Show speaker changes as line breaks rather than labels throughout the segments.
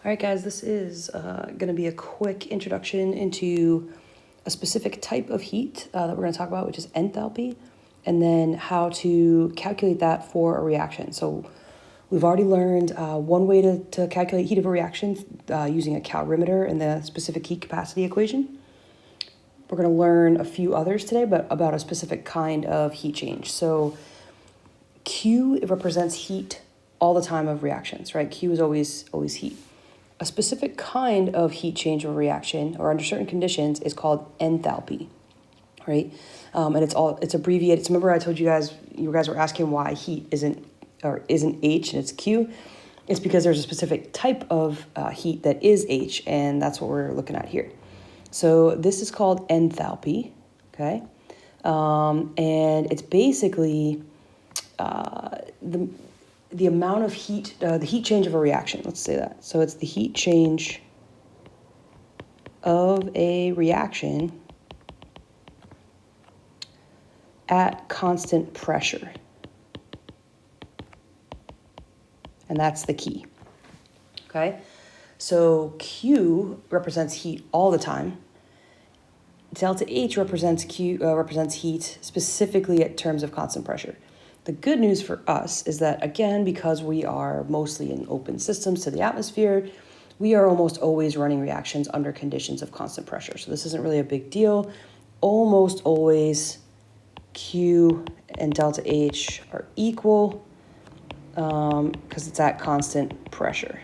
All right, guys, this is going to be a quick introduction into a specific type of heat that we're going to talk about, which is enthalpy, and then how to calculate that for a reaction. So we've already learned one way to calculate heat of a reaction using a calorimeter and the specific heat capacity equation. We're going to learn a few others today, but about a specific kind of heat change. So Q represents heat all the time of reactions, right? Q is always heat. A specific kind of heat change of a reaction, or under certain conditions, is called enthalpy, right? And it's abbreviated. So remember I told you guys were asking why heat isn't H and it's Q. It's because there's a specific type of heat that is H, and that's what we're looking at here. So this is called enthalpy, okay? And it's basically the amount of heat, the heat change of a reaction, let's say that. So it's the heat change of a reaction at constant pressure. And that's the key, okay? So Q represents heat all the time. Delta H represents heat specifically at terms of constant pressure. The good news for us is that, again, because we are mostly in open systems to the atmosphere, we are almost always running reactions under conditions of constant pressure. So this isn't really a big deal. Almost always Q and delta H are equal because it's at constant pressure.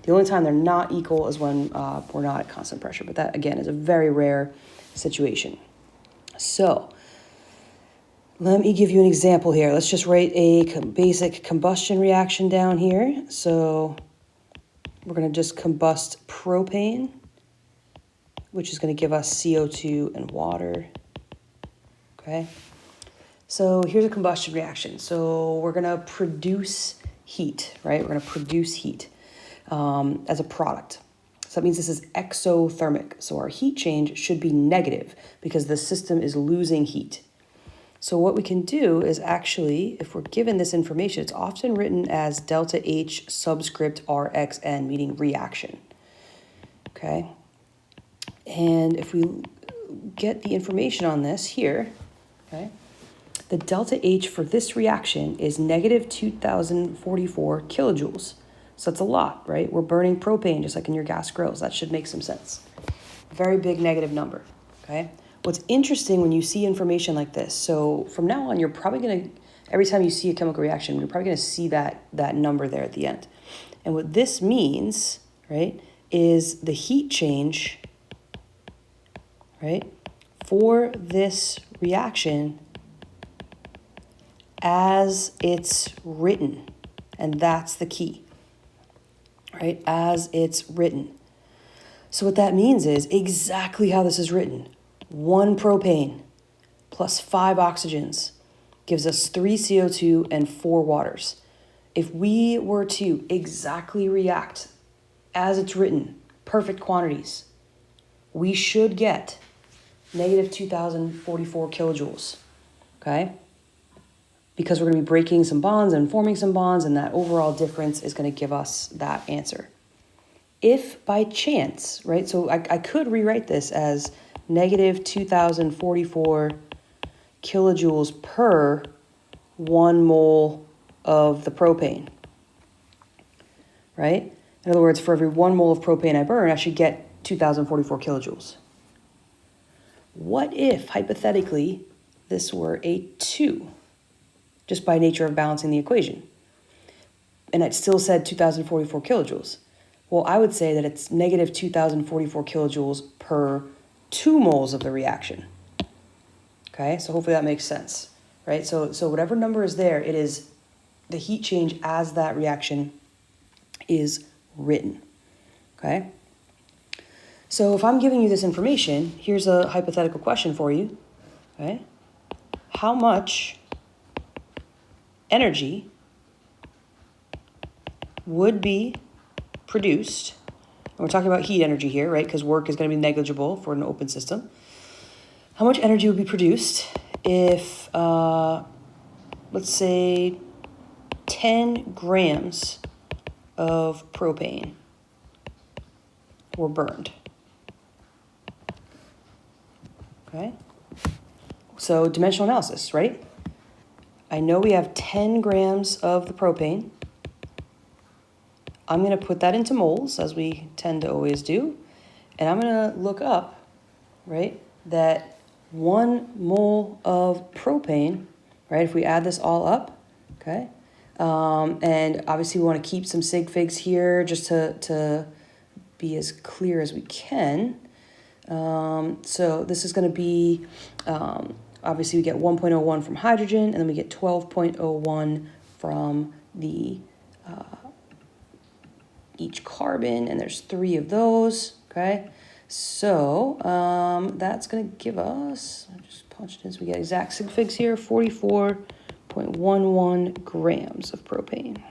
The only time they're not equal is when we're not at constant pressure, but that, again, is a very rare situation. So let me give you an example here. Let's just write a basic combustion reaction down here. So we're going to just combust propane, which is going to give us CO2 and water. Okay. So here's a combustion reaction. So we're going to produce heat, right? We're going to produce heat as a product. So that means this is exothermic. So our heat change should be negative because the system is losing heat. So what we can do is actually, if we're given this information, it's often written as delta H subscript RXN, meaning reaction, okay? And if we get the information on this here, okay, the delta H for this reaction is negative 2,044 kilojoules. So that's a lot, right? We're burning propane just like in your gas grills. That should make some sense. Very big negative number, okay? What's interesting when you see information like this, so from now on, you're probably going to, every time you see a chemical reaction, you're probably going to see that number there at the end. And what this means, right, is the heat change, right, for this reaction as it's written. And that's the key, right, as it's written. So what that means is exactly how this is written. 1 propane plus 5 oxygens gives us 3 CO2 and 4 waters. If we were to exactly react as it's written, perfect quantities, we should get negative 2,044 kilojoules, okay? Because we're going to be breaking some bonds and forming some bonds, and that overall difference is going to give us that answer. If by chance, right, so I could rewrite this as negative 2,044 kilojoules per 1 mole of the propane, right? In other words, for every 1 mole of propane I burn, I should get 2,044 kilojoules. What if, hypothetically, this were a 2, just by nature of balancing the equation, and it still said 2,044 kilojoules? Well, I would say that it's negative 2,044 kilojoules per 2 moles of the reaction. Okay, so hopefully that makes sense, right? So whatever number is there, it is the heat change as that reaction is written, okay? So if I'm giving you this information, here's a hypothetical question for you, okay? How much energy would be produced? And we're talking about heat energy here, right? Because work is going to be negligible for an open system. How much energy would be produced if, let's say, 10 grams of propane were burned. Okay? So dimensional analysis, right? I know we have 10 grams of the propane. I'm going to put that into moles, as we tend to always do. And I'm going to look up, right, that 1 mole of propane, right, if we add this all up, okay, and obviously we want to keep some sig figs here just to be as clear as we can. So this is going to be, obviously we get 1.01 from hydrogen, and then we get 12.01 from the each carbon, and there's 3 of those, okay? So that's going to give us, I just punched in so we get exact sig figs here, 44.11 grams of propane.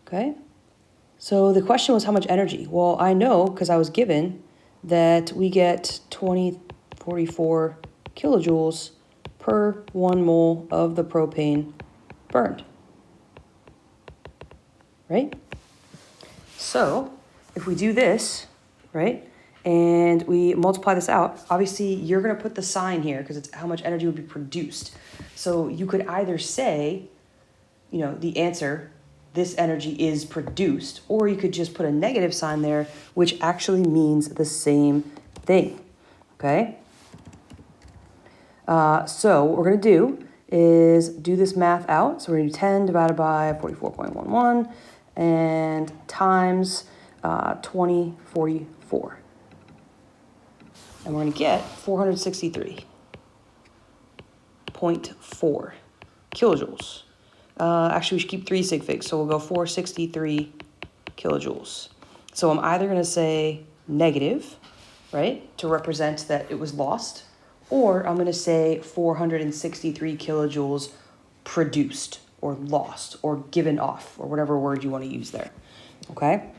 Okay? So the question was how much energy? Well, I know because I was given that we get 44 kilojoules per 1 mole of the propane burned. Right? So if we do this, right, and we multiply this out, obviously you're going to put the sign here because it's how much energy would be produced. So you could either say, you know, the answer, this energy is produced, or you could just put a negative sign there, which actually means the same thing, okay? So what we're going to do is do this math out. So we're going to do 10 divided by 44.11 and times 2044. And we're going to get 463.4 kilojoules. Actually, we should keep 3 sig figs, so we'll go 463 kilojoules. So I'm either going to say negative, right, to represent that it was lost, or I'm going to say 463 kilojoules produced or lost or given off or whatever word you want to use there, okay?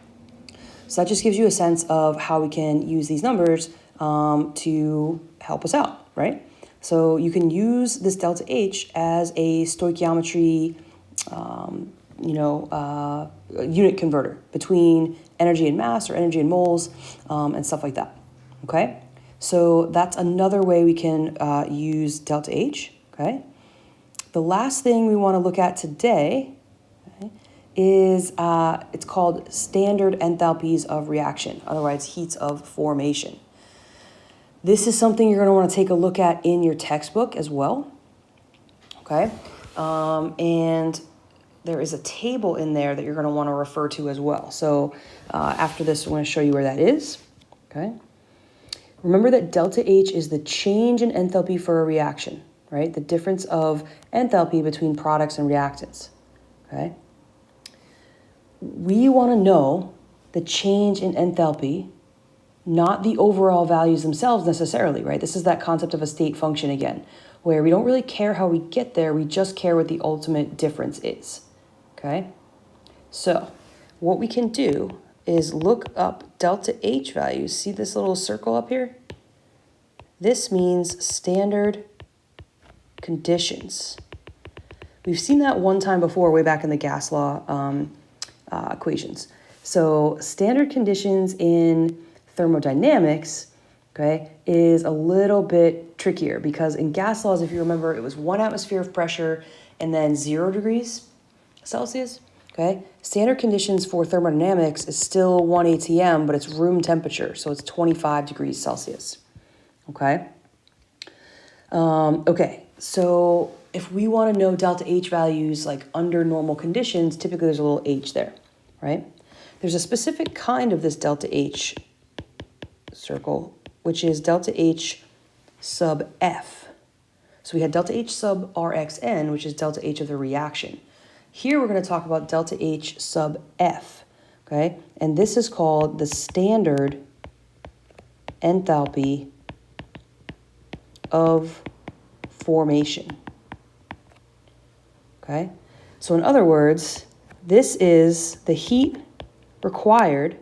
So that just gives you a sense of how we can use these numbers to help us out, right? So you can use this delta H as a stoichiometry, unit converter between energy and mass or energy and moles and stuff like that, okay? So that's another way we can use delta H, okay? The last thing we want to look at today, okay, is it's called standard enthalpies of reaction, otherwise heats of formation. This is something you're going to want to take a look at in your textbook as well, okay? And there is a table in there that you're going to want to refer to as well. So after this, I'm going to show you where that is, okay? Remember that delta H is the change in enthalpy for a reaction, right? The difference of enthalpy between products and reactants, okay? We want to know the change in enthalpy, not the overall values themselves necessarily, right? This is that concept of a state function again, where we don't really care how we get there, we just care what the ultimate difference is, okay? So what we can do is look up delta H values. See this little circle up here? This means standard conditions. We've seen that one time before, way back in the gas law equations. So standard conditions in thermodynamics, okay, is a little bit trickier because in gas laws, if you remember, it was 1 atmosphere of pressure and then 0 degrees Celsius, okay? Standard conditions for thermodynamics is still 1 atm, but it's room temperature, so it's 25 degrees Celsius, okay? Okay, so if we want to know delta H values like under normal conditions, typically there's a little h there, right? There's a specific kind of this delta H circle, which is delta H sub F. So we had delta H sub Rxn, which is delta H of the reaction. Here we're going to talk about delta H sub F, okay? And this is called the standard enthalpy of formation, okay? So in other words, this is the heat required,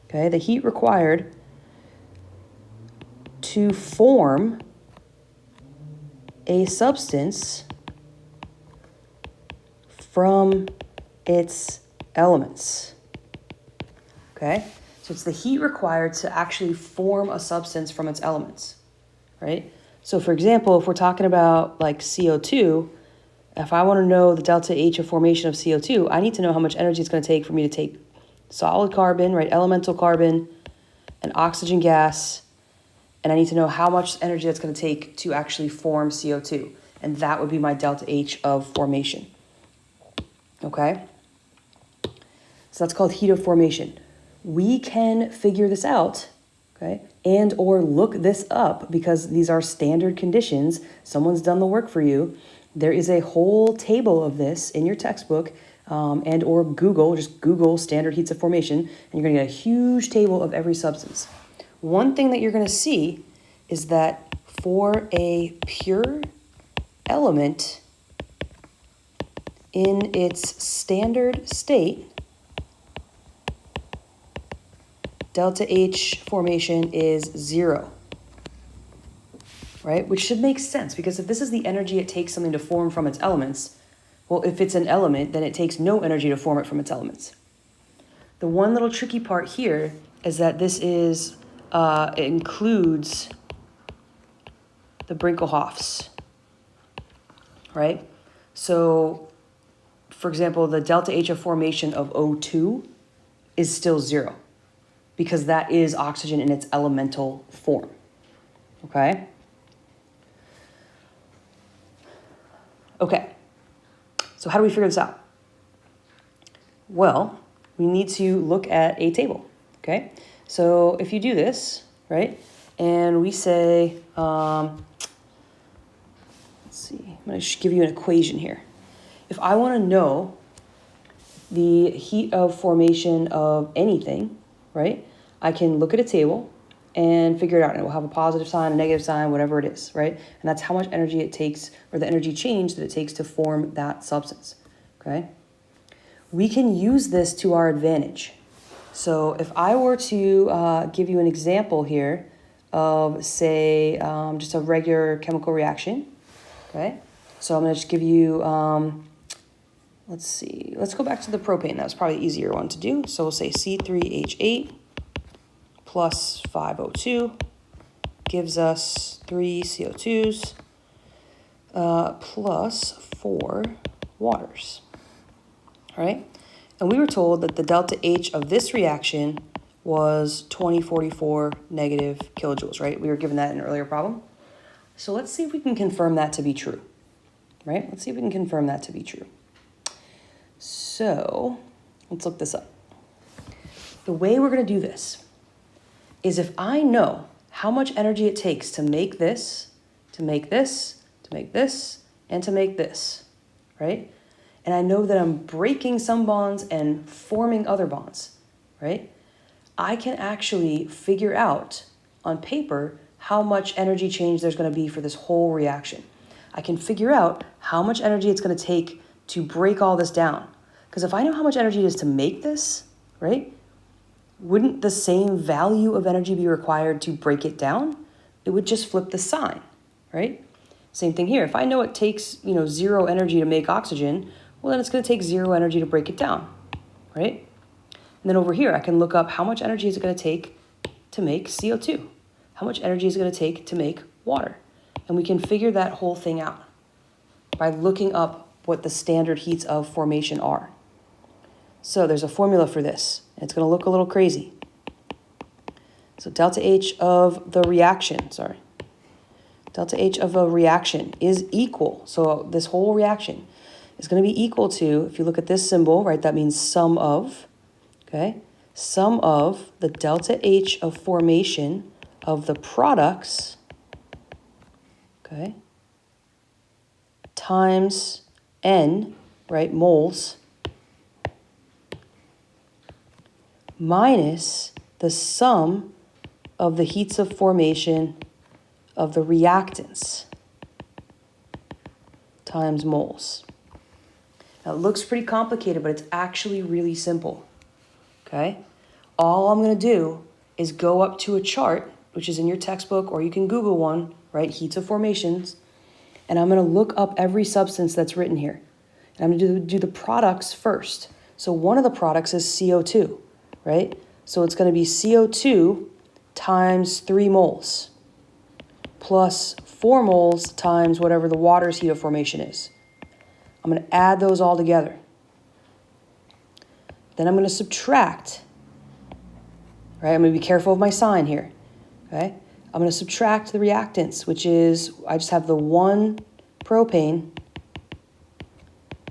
okay, the heat required to form a substance from its elements. Okay? So it's the heat required to actually form a substance from its elements, right? So for example, if we're talking about like CO2, if I want to know the delta H of formation of CO2, I need to know how much energy it's going to take for me to take solid carbon, right, elemental carbon, and oxygen gas, and I need to know how much energy that's going to take to actually form CO2, and that would be my delta H of formation, okay? So that's called heat of formation. We can figure this out, okay, and or look this up because these are standard conditions. Someone's done the work for you. There is a whole table of this in your textbook and or Google, just Google standard heats of formation, and you're going to get a huge table of every substance. One thing that you're going to see is that for a pure element in its standard state, delta H formation is 0, right? Which should make sense because if this is the energy it takes something to form from its elements, well, if it's an element, then it takes no energy to form it from its elements. The one little tricky part here is that this is, it includes the Brinkelhoffs, right? So, for example, the delta H of formation of O2 is still 0. Because that is oxygen in its elemental form, okay? Okay, so how do we figure this out? Well, we need to look at a table, okay? So if you do this, right, and we say, let's see, I'm gonna give you an equation here. If I wanna know the heat of formation of anything, right? I can look at a table and figure it out, and it will have a positive sign, a negative sign, whatever it is, right? And that's how much energy it takes, or the energy change that it takes to form that substance, okay? We can use this to our advantage. So if I were to give you an example here of, say, just a regular chemical reaction, okay? So I'm gonna just give you, let's see, let's go back to the propane. That was probably the easier one to do. So we'll say C3H8 plus 5O2 gives us 3 CO2s plus 4 waters, all right? And we were told that the delta H of this reaction was 2044 negative kilojoules, right? We were given that in an earlier problem. So let's see if we can confirm that to be true, right? Let's see if we can confirm that to be true. So let's look this up. The way we're going to do this is if I know how much energy it takes to make this, to make this, to make this, and to make this, right? And I know that I'm breaking some bonds and forming other bonds, right? I can actually figure out on paper how much energy change there's going to be for this whole reaction. I can figure out how much energy it's going to take to break all this down. Because if I know how much energy it is to make this, right, wouldn't the same value of energy be required to break it down? It would just flip the sign, right? Same thing here. If I know it takes, 0 energy to make oxygen, well, then it's going to take 0 energy to break it down, right? And then over here, I can look up how much energy is it going to take to make CO2? How much energy is it going to take to make water? And we can figure that whole thing out by looking up what the standard heats of formation are. So there's a formula for this, and it's going to look a little crazy. So delta H of the reaction, delta H of a reaction is equal. So this whole reaction is going to be equal to, if you look at this symbol, right, that means sum of, okay, sum of the delta H of formation of the products, okay, times N, right, moles, minus the sum of the heats of formation of the reactants times moles. Now, it looks pretty complicated, but it's actually really simple, okay? All I'm going to do is go up to a chart, which is in your textbook, or you can Google one, right, heats of formations, and I'm going to look up every substance that's written here. And I'm going to do the products first. So one of the products is CO2, right? So it's going to be CO2 times 3 moles plus 4 moles times whatever the water's heat of formation is. I'm going to add those all together. Then I'm going to subtract, right? I'm going to be careful of my sign here, okay? I'm going to subtract the reactants, which is, I just have the 1 propane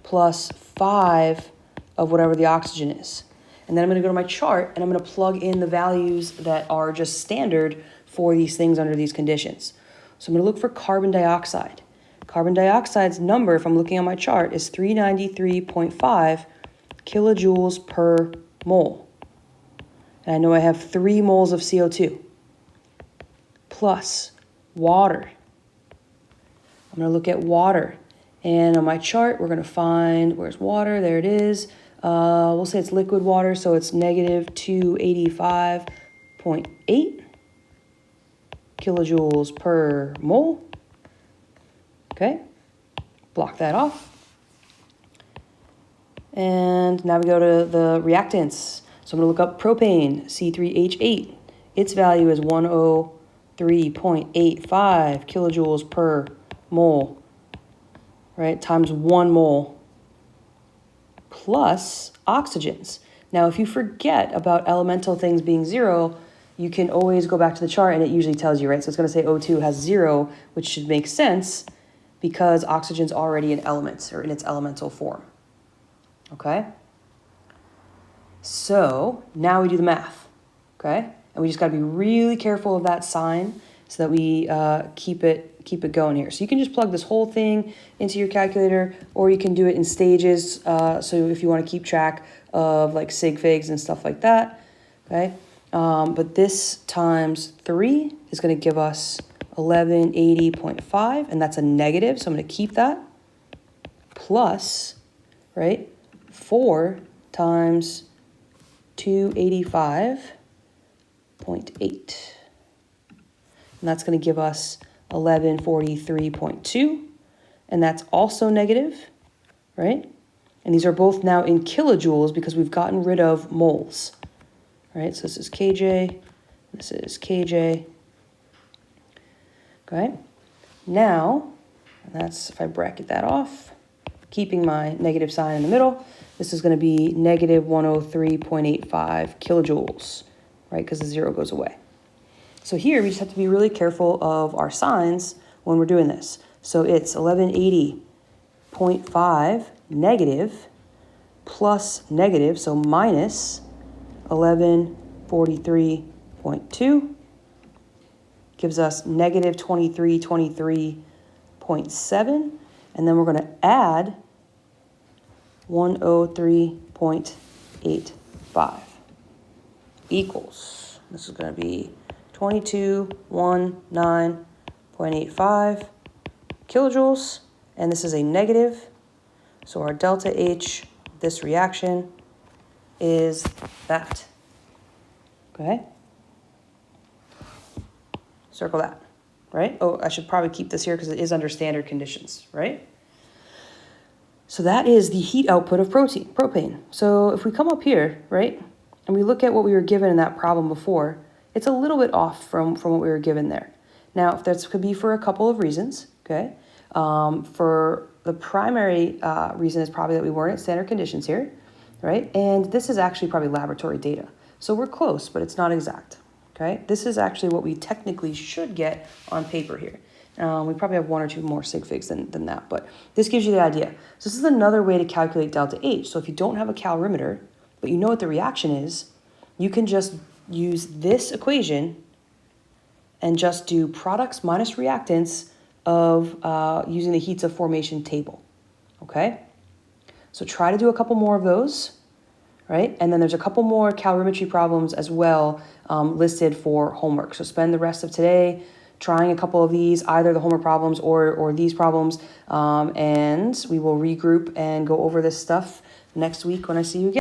plus 5 of whatever the oxygen is. And then I'm going to go to my chart and I'm going to plug in the values that are just standard for these things under these conditions. So I'm going to look for carbon dioxide. Carbon dioxide's number, if I'm looking on my chart, is 393.5 kilojoules per mole. And I know I have 3 moles of CO2 plus water. I'm going to look at water. And on my chart, we're going to find, where's water? There it is. We'll say it's liquid water, so it's negative 285.8 kilojoules per mole. Okay, block that off. And now we go to the reactants. So I'm going to look up propane, C3H8. Its value is 103.85 kilojoules per mole, right, times 1 mole plus oxygens. Now, if you forget about elemental things being 0, you can always go back to the chart and it usually tells you, right? So it's going to say O2 has 0, which should make sense because oxygen's already an element or in its elemental form. Okay? So now we do the math, okay? And we just got to be really careful of that sign so that we keep it going here. So you can just plug this whole thing into your calculator, or you can do it in stages. So if you want to keep track of like sig figs and stuff like that, okay? But this times 3 is going to give us 1180.5, and that's a negative, so I'm going to keep that. Plus, right, 4 times 285.8. And that's going to give us 1143.2, and that's also negative, right? And these are both now in kilojoules because we've gotten rid of moles, right? So this is kJ, this is kJ. Okay, now, and that's, if I bracket that off, keeping my negative sign in the middle, this is going to be negative 103.85 kilojoules, right? Because the 0 goes away. So here we just have to be really careful of our signs when we're doing this. So it's 1180.5 negative plus negative, so minus 1143.2 gives us negative 2323.7, and then we're going to add 103.85 equals, this is going to be 2219.85 kilojoules, and this is a negative, so our delta H, this reaction, is that, okay? Circle that, right? Oh, I should probably keep this here because it is under standard conditions, right? So that is the heat output of propane. So if we come up here, right, and we look at what we were given in that problem before, it's a little bit off from what we were given there. Now, this could be for a couple of reasons, okay? For the primary reason is probably that we weren't at standard conditions here, right? And this is actually probably laboratory data. So we're close, but it's not exact, okay? This is actually what we technically should get on paper here. We probably have 1 or 2 more sig figs than that, but this gives you the idea. So this is another way to calculate delta H. So if you don't have a calorimeter, but you know what the reaction is, you can just use this equation and just do products minus reactants of using the heats of formation table, okay? So try to do a couple more of those, right? And then there's a couple more calorimetry problems as well listed for homework. So spend the rest of today trying a couple of these, either the homework problems or these problems, and we will regroup and go over this stuff next week when I see you again.